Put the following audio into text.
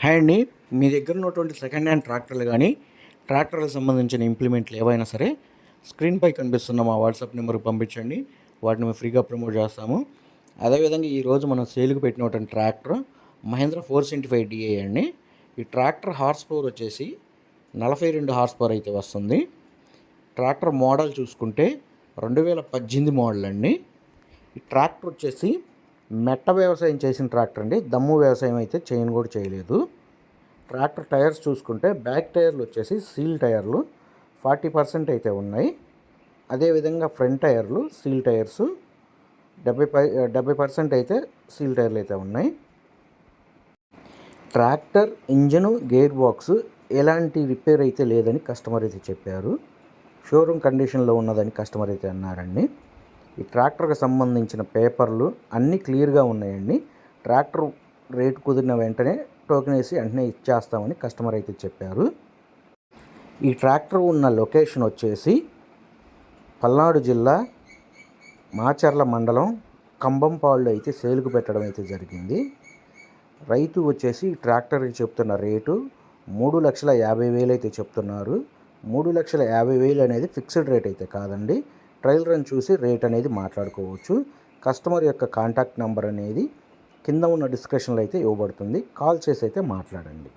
Hi అండి. మీ దగ్గర ఉన్నటువంటి సెకండ్ హ్యాండ్ ట్రాక్టర్లు కానీ ట్రాక్టర్లకు సంబంధించిన ఇంప్లిమెంట్లు ఏవైనా సరే స్క్రీన్పై కనిపిస్తున్న మా వాట్సాప్ నెంబర్కి పంపించండి. వాటిని మేము ఫ్రీగా ప్రమోట్ చేస్తాము. అదేవిధంగా ఈరోజు మనం సేల్కి పెట్టినటువంటి ట్రాక్టర్ మహేంద్ర 475 DI అండి. ఈ ట్రాక్టర్ హార్స్ పవర్ వచ్చేసి 42 హార్స్ పవర్ అయితే వస్తుంది. ట్రాక్టర్ మోడల్ చూసుకుంటే 2018 మోడల్ అండి. ఈ ట్రాక్టర్ వచ్చేసి మెట్ట వ్యవసాయం చేసిన ట్రాక్టర్ అండి. దమ్ము వ్యవసాయం అయితే కూడా చేయలేదు. ట్రాక్టర్ టైర్స్ చూసుకుంటే బ్యాక్ టైర్లు వచ్చేసి సీల్ టైర్లు 40% అయితే ఉన్నాయి. అదేవిధంగా ఫ్రంట్ టైర్లు సీల్ టైర్స్ 70% అయితే సీల్ టైర్లు అయితే ఉన్నాయి. ట్రాక్టర్ ఇంజను గేర్ బాక్స్ ఎలాంటి రిపేర్ అయితే లేదని కస్టమర్ అయితే చెప్పారు. షోరూమ్ కండిషన్లో ఉన్నదని కస్టమర్ అయితే అన్నారండి. ఈ ట్రాక్టర్కి సంబంధించిన పేపర్లు అన్నీ క్లియర్గా ఉన్నాయండి. ట్రాక్టర్ రేటు కుదిరిన వెంటనే టోకెన్ వేసి వెంటనే ఇచ్చేస్తామని కస్టమర్ అయితే చెప్పారు. ఈ ట్రాక్టర్ ఉన్న లొకేషన్ వచ్చేసి పల్నాడు జిల్లా మాచర్ల మండలం కంబంపాళ్ళు అయితే సేలుకు పెట్టడం అయితే జరిగింది. రైతు వచ్చేసి ఈ ట్రాక్టర్కి చెప్తున్న రేటు 3,50,000 అయితే చెప్తున్నారు. 3,50,000 అనేది ఫిక్స్డ్ రేట్ అయితే కాదండి. ట్రయల్ రన్ చూసి రేట్ అనేది మాట్లాడుకోవచ్చు. కస్టమర్ యొక్క కాంటాక్ట్ నెంబర్ అనేది కింద ఉన్న డిస్క్రిప్షన్లో అయితే ఇవ్వబడుతుంది. కాల్ చేసి అయితే మాట్లాడండి.